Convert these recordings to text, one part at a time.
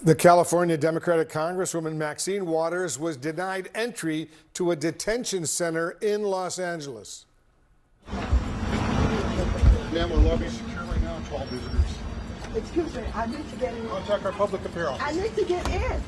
The California Democratic Congresswoman Maxine Waters was denied entry to a detention center in Los Angeles. Ma'am, we're lobbying secure right now to all visitors. Excuse me, I need to get in. Contact our public affairs office. I need to get in.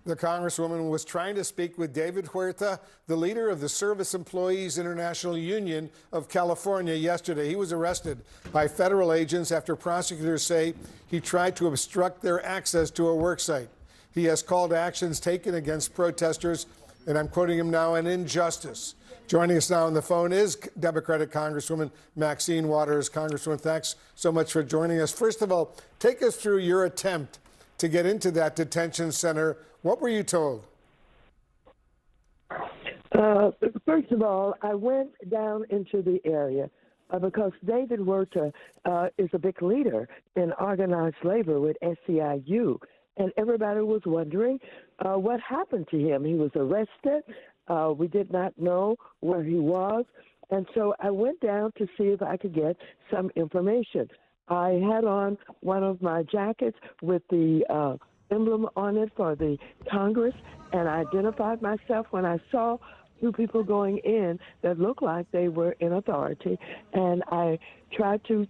The Congresswoman was trying to speak with David Huerta, the leader of the Service Employees International Union of California, yesterday. He was arrested by federal agents after prosecutors say he tried to obstruct their access to a worksite. He has called actions taken against protesters, and I'm quoting him now, an injustice. Joining us now on the phone is Democratic Congresswoman Maxine Waters. Congresswoman, thanks so much for joining us. First of all, take us through your attempt to get into that detention center. What were you told? First of all, I went down into the area because David Huerta is a big leader in organized labor with SEIU, and everybody was wondering what happened to him. He was arrested. We did not know where he was, and so I went down to see if I could get some information. I had on one of my jackets with the emblem on it for the Congress, and I identified myself when I saw two people going in that looked like they were in authority, and I tried to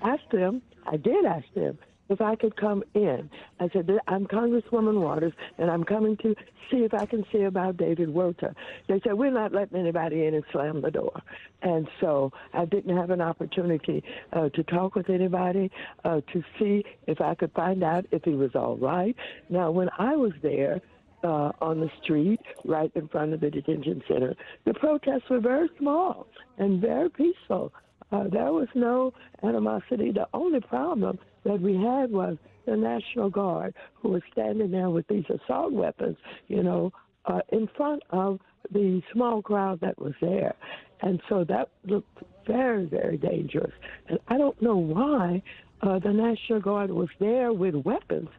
ask them, I did ask them, if I could come in. I said, I'm Congresswoman Waters, and I'm coming to see if I can see about David Huerta. They said, we're not letting anybody in, and slammed the door. And so I didn't have an opportunity to talk with anybody, to see if I could find out if he was all right. Now, when I was there, on the street right in front of the detention center, the protests were very small and very peaceful. There was no animosity. The only problem that we had was the National Guard, who was standing there with these assault weapons, in front of the small crowd that was there. And so that looked very, very dangerous. And I don't know why the National Guard was there with weapons,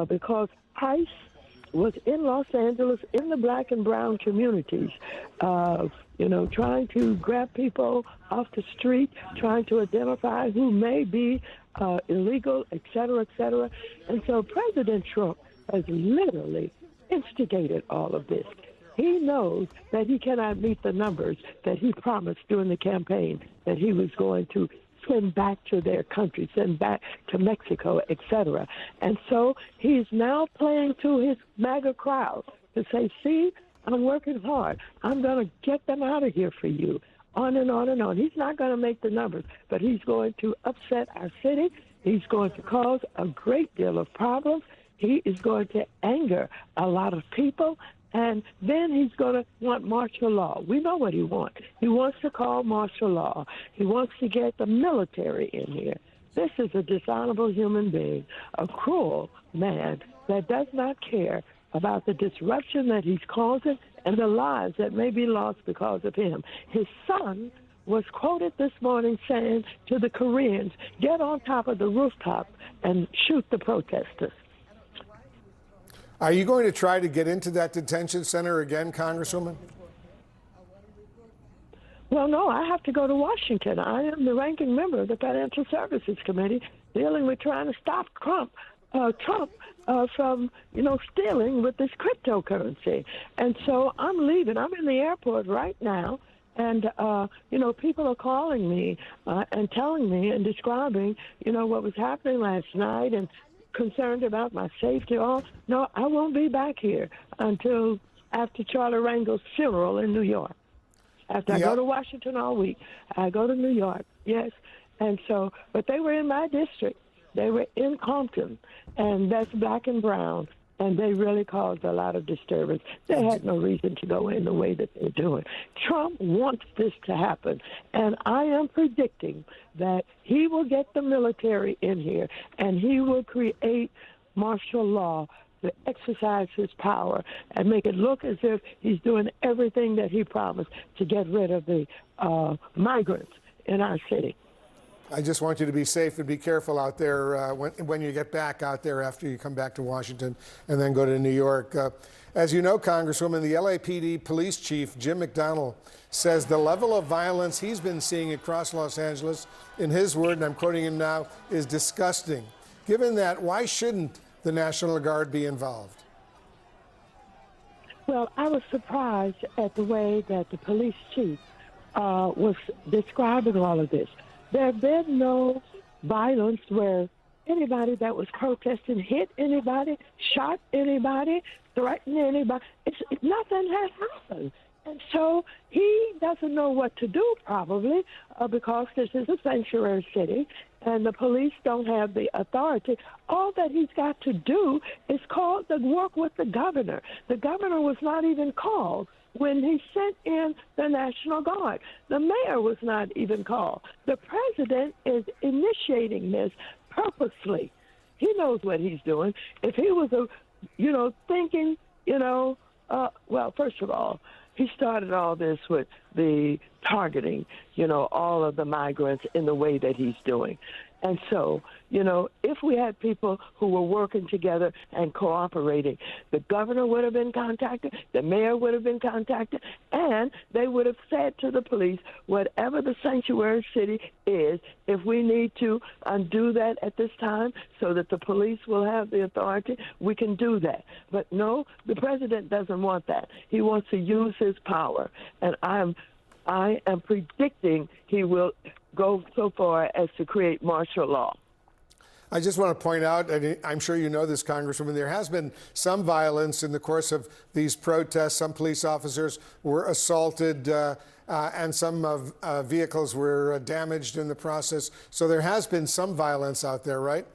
because ICE was in Los Angeles, in the black and brown communities, trying to grab people off the street, trying to identify who may be illegal, et cetera, et cetera. And so President Trump has literally instigated all of this. He knows that he cannot meet the numbers that he promised during the campaign, that he was going to send back to their country, send back to Mexico, et cetera. And so he's now playing to his MAGA crowd to say, see, I'm working hard. I'm going to get them out of here for you. On and on and on. He's not going to make the numbers, but he's going to upset our city. He's going to cause a great deal of problems. He is going to anger a lot of people. And then he's going to want martial law. We know what he wants. He wants to call martial law. He wants to get the military in here. This is a dishonorable human being, a cruel man that does not care about the disruption that he's causing and the lives that may be lost because of him. His son was quoted this morning saying to the Koreans, get on top of the rooftop and shoot the protesters. Are you going to try to get into that detention center again, Congresswoman? Well, no, I have to go to Washington. I am the ranking member of the Financial Services Committee dealing with trying to stop Trump from, stealing with this cryptocurrency. And so I'm leaving. I'm in the airport right now. And, people are calling me and telling me and describing, what was happening last night and concerned about my safety. No, I won't be back here until after Charlie Rangel's funeral in New York. After I go to Washington all week, I go to New York, yes. And so, but they were in my district. They were in Compton, and that's black and brown, and they really caused a lot of disturbance. They had no reason to go in the way that they're doing. Trump wants this to happen, and I am predicting that he will get the military in here, and he will create martial law to exercise his power and make it look as if he's doing everything that he promised to get rid of the migrants in our city. I just want you to be safe and be careful out there when you get back out there after you come back to Washington and then go to New York. As you know, Congresswoman, the LAPD police chief, Jim McDonnell, says the level of violence he's been seeing across Los Angeles, in his word, and I'm quoting him now, is disgusting. Given that, why shouldn't the National Guard be involved? Well, I was surprised at the way that the police chief was describing all of this. There have been no violence where anybody that was protesting hit anybody, shot anybody, threatened anybody. Nothing has happened. And so he doesn't know what to do, probably, because this is a sanctuary city and the police don't have the authority. All that he's got to do is work with the governor. The governor was not even called when he sent in the National Guard. The mayor was not even called. The president is initiating this purposely. He knows what he's doing. If he was, thinking, well, first of all, he started all this with the targeting, all of the migrants in the way that he's doing. And so, if we had people who were working together and cooperating, the governor would have been contacted, the mayor would have been contacted, and they would have said to the police, whatever the sanctuary city is, if we need to undo that at this time so that the police will have the authority, we can do that. But no, the president doesn't want that. He wants to use his power. And I am predicting he will go so far as to create martial law. I just want to point out, and I'm sure you know this, Congresswoman, there has been some violence in the course of these protests. Some police officers were assaulted and some vehicles were damaged in the process. So there has been some violence out there, right?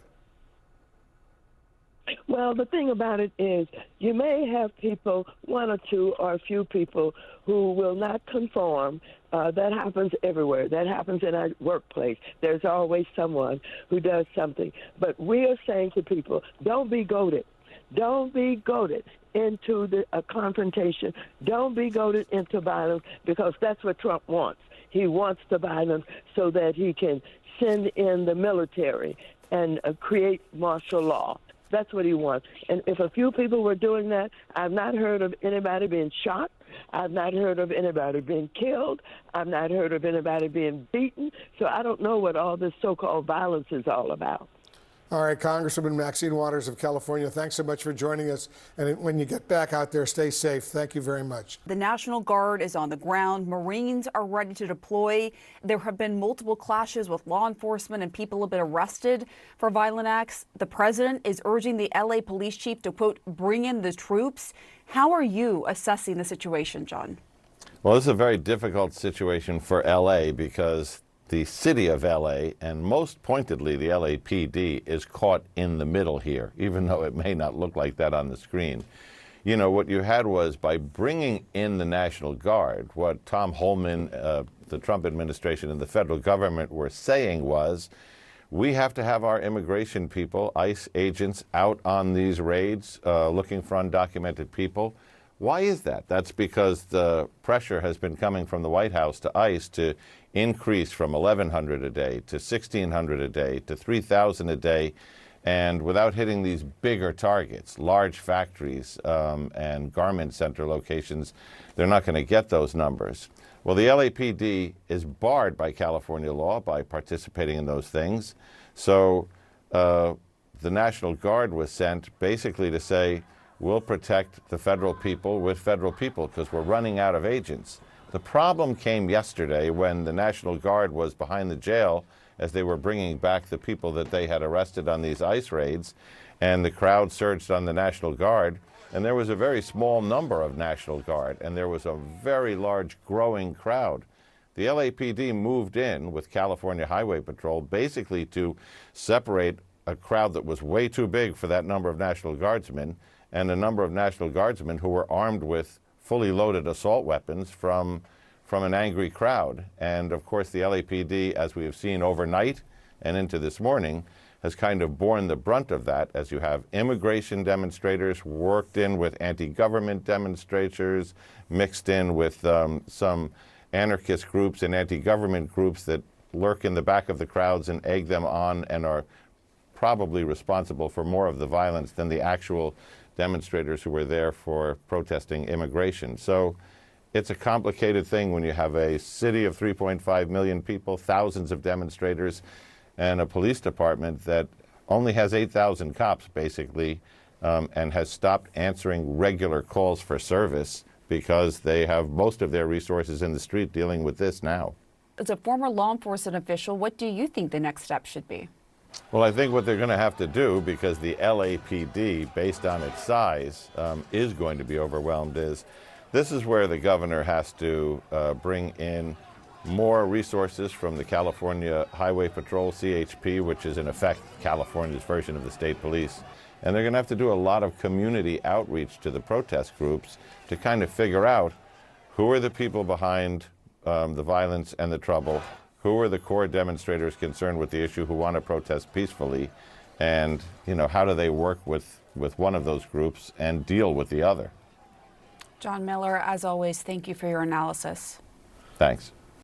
Well, the thing about it is you may have people, one or two or a few people, who will not conform. That happens everywhere. That happens in our workplace. There's always someone who does something. But we are saying to people, don't be goaded. Don't be goaded into a confrontation. Don't be goaded into violence, because that's what Trump wants. He wants the violence so that he can send in the military and create martial law. That's what he wants. And if a few people were doing that, I've not heard of anybody being shot. I've not heard of anybody being killed. I've not heard of anybody being beaten. So I don't know what all this so-called violence is all about. All right, Congresswoman Maxine Waters of California, thanks so much for joining us. And when you get back out there, stay safe. Thank you very much. The National Guard is on the ground. Marines are ready to deploy. There have been multiple clashes with law enforcement and people have been arrested for violent acts. The president is urging the LA police chief to, quote, bring in the troops. How are you assessing the situation, John? Well, this is a very difficult situation for LA because the city of LA, and most pointedly the LAPD, is caught in the middle here, even though it may not look like that on the screen. You know, what you had was, by bringing in the National Guard, what Tom Homan, the Trump administration, and the federal government were saying was, we have to have our immigration people, ICE agents, out on these raids looking for undocumented people. Why is that? That's because the pressure has been coming from the White House to ICE to increase from 1,100 a day to 1,600 a day to 3,000 a day, and without hitting these bigger targets, large factories and garment center locations, they're not going to get those numbers. Well, the LAPD is barred by California law by participating in those things. So the National Guard was sent basically to say, we'll protect the federal people with federal people because we're running out of agents. The problem came yesterday when the National Guard was behind the jail as they were bringing back the people that they had arrested on these ICE raids, and the crowd surged on the National Guard, and there was a very small number of National Guard, and there was a very large growing crowd. The LAPD moved in with California Highway Patrol basically to separate a crowd that was way too big for that number of National Guardsmen, and a number of National Guardsmen who were armed with fully loaded assault weapons from an angry crowd. And of course the LAPD, as we have seen overnight and into this morning, has kind of borne the brunt of that, as you have immigration demonstrators worked in with anti-government demonstrators, mixed in with some anarchist groups and anti-government groups that lurk in the back of the crowds and egg them on and are probably responsible for more of the violence than the actual demonstrators who were there for protesting immigration. So it's a complicated thing when you have a city of 3.5 million people, thousands of demonstrators, and a police department that only has 8,000 cops, basically, and has stopped answering regular calls for service because they have most of their resources in the street dealing with this now. As a former law enforcement official, what do you think the next step should be? Well, I think what they're going to have to do, because the LAPD, based on its size, is going to be overwhelmed, is this is where the governor has to bring in more resources from the California Highway Patrol, CHP, which is in effect California's version of the state police. And they're going to have to do a lot of community outreach to the protest groups to kind of figure out who are the people behind the violence and the trouble, who are the core demonstrators concerned with the issue who want to protest peacefully, and how do they work with one of those groups and deal with the other. John Miller, as always, thank you for your analysis. Thanks.